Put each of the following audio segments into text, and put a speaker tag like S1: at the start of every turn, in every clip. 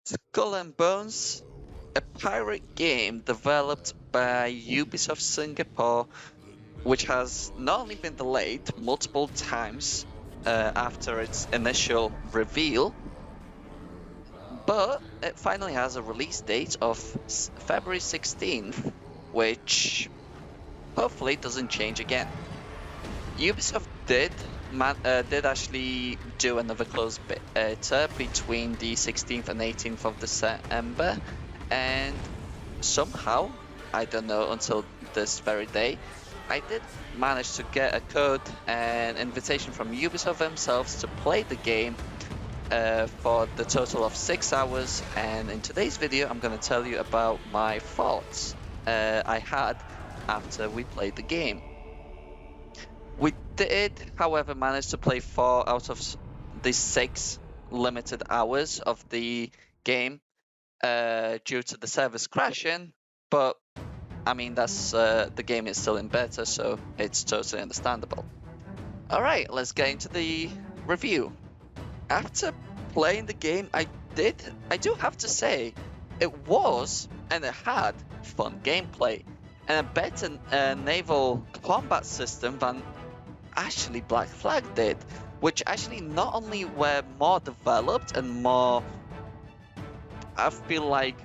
S1: Skull and Bones, a pirate game developed by Ubisoft Singapore, which has not only been delayed multiple times after its initial reveal, but it finally has a release date of February 16th, which hopefully doesn't change again. Ubisoft did actually do another closed beta between the 16th and 18th of December, and somehow, I don't know until this very day, I did manage to get a code and invitation from Ubisoft themselves to play the game for the total of 6 hours, and in today's video I'm going to tell you about my thoughts I had after we played the game. We did, however, manage to play 4 out of the 6 limited hours of the game due to the servers crashing, but I mean, that's the game is still in beta, so it's totally understandable. Alright, let's get into the review. After playing the game, I do have to say, it was, and it had, fun gameplay, and a better naval combat system than actually Black Flag did, which actually not only were more developed and more, I feel like,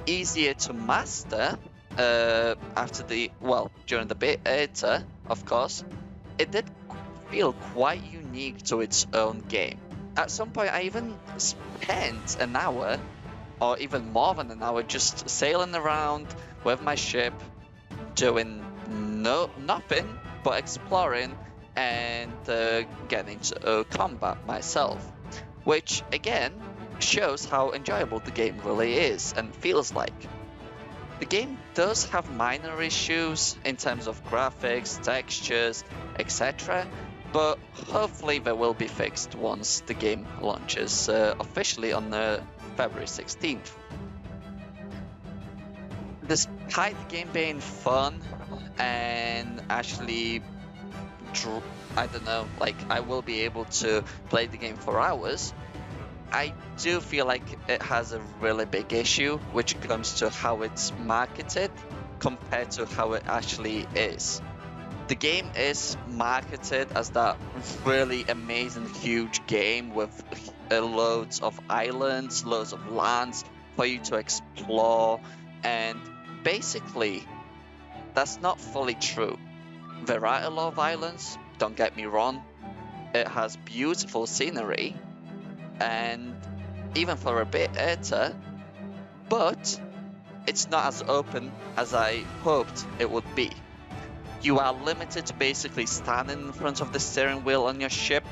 S1: easier to master after during the beta, of course, it did feel quite unique to its own game. At some point, I even spent an hour, or even more than an hour, just sailing around with my ship, doing nothing but exploring and getting into combat myself, which again shows how enjoyable the game really is and feels like. The game does have minor issues in terms of graphics, textures, etc., but hopefully they will be fixed once the game launches officially on February 16th. Despite the game being fun and actually, I don't know, like I will be able to play the game for hours, I do feel like it has a really big issue, which comes to how it's marketed compared to how it actually is. The game is marketed as that really amazing, huge game with loads of islands, loads of lands for you to explore, and basically, that's not fully true. There are a lot of islands, don't get me wrong. It has beautiful scenery, and even for a beta, but it's not as open as I hoped it would be. You are limited to basically standing in front of the steering wheel on your ship.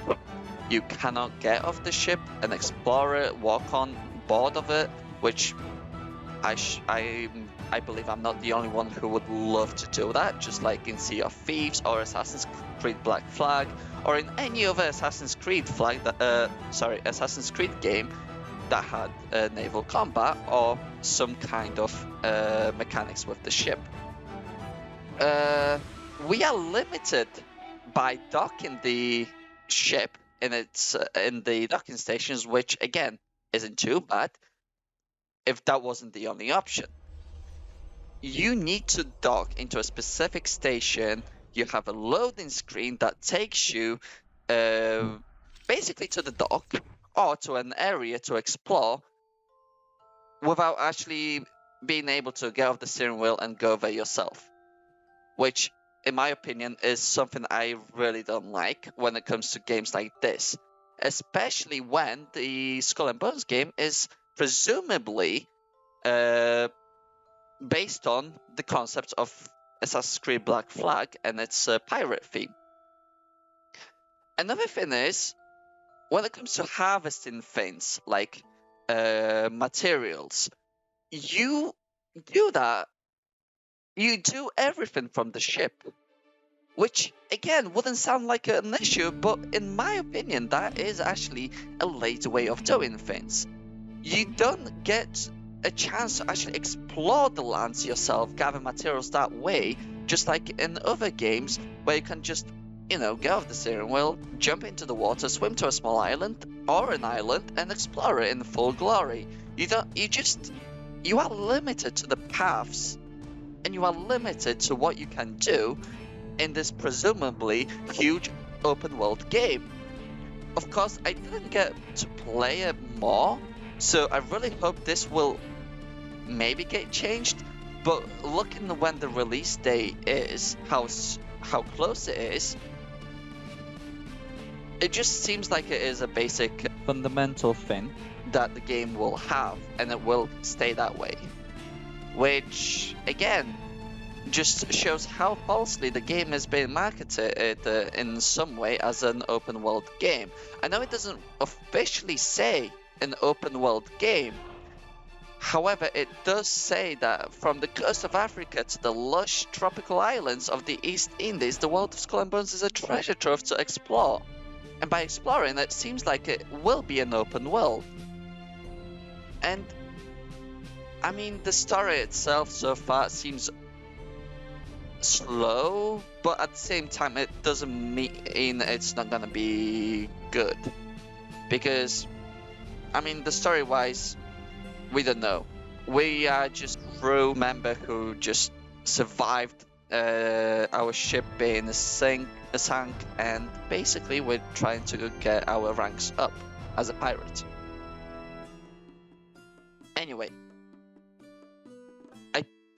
S1: You cannot get off the ship and explore it, walk on board of it, which I believe I'm not the only one who would love to do that, just like in Sea of Thieves or Assassin's Creed Black Flag, or in any other Assassin's Creed Assassin's Creed game that had naval combat or some kind of mechanics with the ship. We are limited by docking the ship in the docking stations, which again isn't too bad if that wasn't the only option. You need to dock into a specific station. You have a loading screen that takes you basically to the dock or to an area to explore without actually being able to get off the steering wheel and go there yourself, which in my opinion is something I really don't like when it comes to games like this, especially when the Skull and Bones game is presumably based on the concept of Assassin's Creed Black Flag and its pirate theme. Another thing is, when it comes to harvesting things like materials, you do everything from the ship, which again wouldn't sound like an issue, but in my opinion that is actually a lazy way of doing things. You don't get a chance to actually explore the lands yourself, gather materials that way, just like in other games where you can just, get off the steering wheel, jump into the water, swim to a small island or an island and explore it in full glory. You are limited to the paths, and you are limited to what you can do in this presumably huge open world game. Of course, I didn't get to play it more, so I really hope this will maybe get changed. But looking when the release date is, how close it is, it just seems like it is a basic fundamental thing that the game will have, and it will stay that way. Which, again, just shows how falsely the game has been marketed in some way as an open world game. I know it doesn't officially say an open world game. However, it does say that from the coast of Africa to the lush tropical islands of the East Indies, the world of Skull and Bones is a treasure trove to explore. And by exploring, it seems like it will be an open world. And I mean, the story itself so far seems slow, but at the same time, it doesn't mean it's not gonna be good. Because, I mean, the story-wise, we don't know. We are just crew member who just survived our ship being sank, and basically we're trying to get our ranks up as a pirate. Anyway,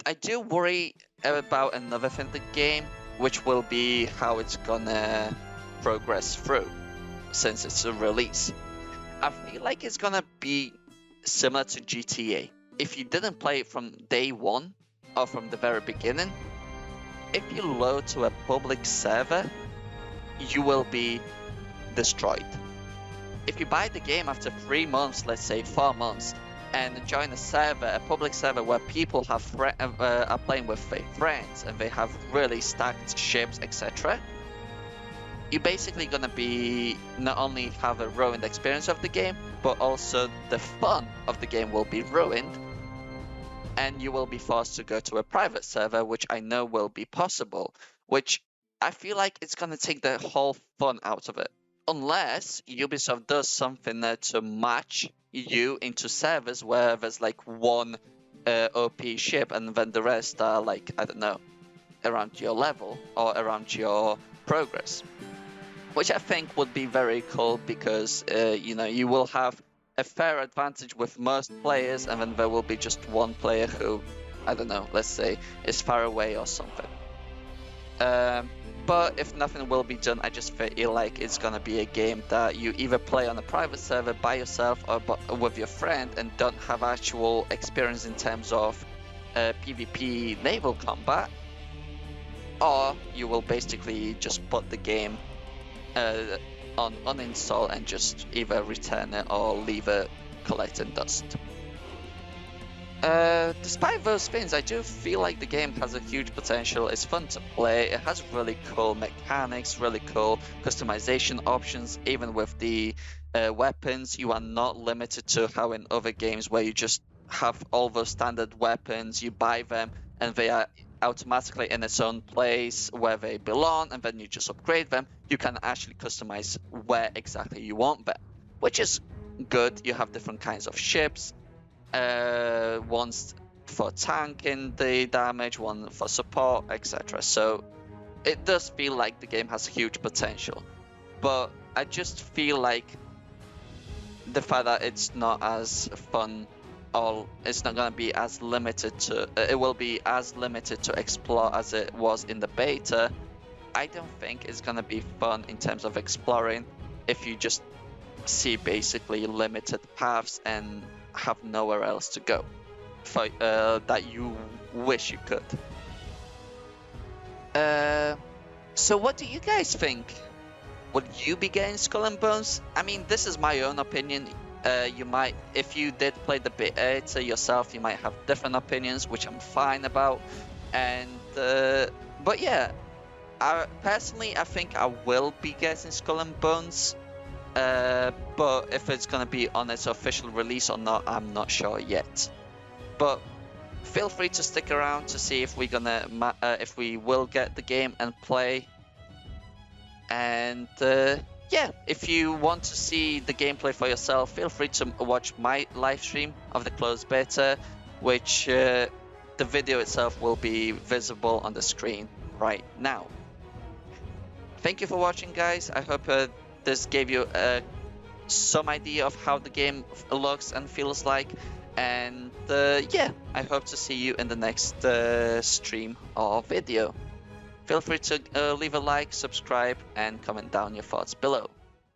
S1: I do worry about another thing in the game, which will be how it's gonna progress through, since it's a release. I feel like it's gonna be similar to GTA. If you didn't play it from day one, or from the very beginning, if you load to a public server, you will be destroyed. If you buy the game after 3 months, let's say 4 months, and join a server, a public server where people have are playing with their friends and they have really stacked ships, etc., you're basically gonna be not only have a ruined experience of the game, but also the fun of the game will be ruined, and you will be forced to go to a private server, which I know will be possible, which I feel like it's gonna take the whole fun out of it. Unless Ubisoft does something to match you into servers where there's like one OP ship and then the rest are like, I don't know, around your level or around your progress. Which I think would be very cool because, you will have a fair advantage with most players, and then there will be just one player who, I don't know, let's say, is far away or something. But if nothing will be done, I just feel like it's gonna be a game that you either play on a private server by yourself or with your friend and don't have actual experience in terms of PvP naval combat, or you will basically just put the game on uninstall and just either return it or leave it collecting dust. Despite those things, I do feel like the game has a huge potential. It's fun to play, it has really cool mechanics, really cool customization options. Even with the weapons, you are not limited to how in other games where you just have all those standard weapons, you buy them and they are automatically in its own place where they belong, and then you just upgrade them. You can actually customize where exactly you want them, which is good. You have different kinds of ships, one's for tanking the damage, one for support, etc. So it does feel like the game has huge potential, but I just feel like the fact that it's not as fun, or it's not going to be as limited to, it will be as limited to explore as it was in the beta. I don't think it's going to be fun in terms of exploring if you just see basically limited paths and have nowhere else to go for, that you wish you could. So what do you guys think? Would you be getting Skull and Bones? I mean, this is my own opinion. You might, if you did play the beta yourself, you might have different opinions, which I'm fine about. And but yeah, personally, I think I will be getting Skull and Bones. But if it's gonna be on its official release or not, I'm not sure yet. But feel free to stick around to see if if we will get the game and play. And yeah, if you want to see the gameplay for yourself, feel free to watch my live stream of the closed beta, which the video itself will be visible on the screen right now. Thank you for watching, guys. I hope this gave you some idea of how the game looks and feels like. And yeah, I hope to see you in the next stream or video. Feel free to leave a like, subscribe, and comment down your thoughts below.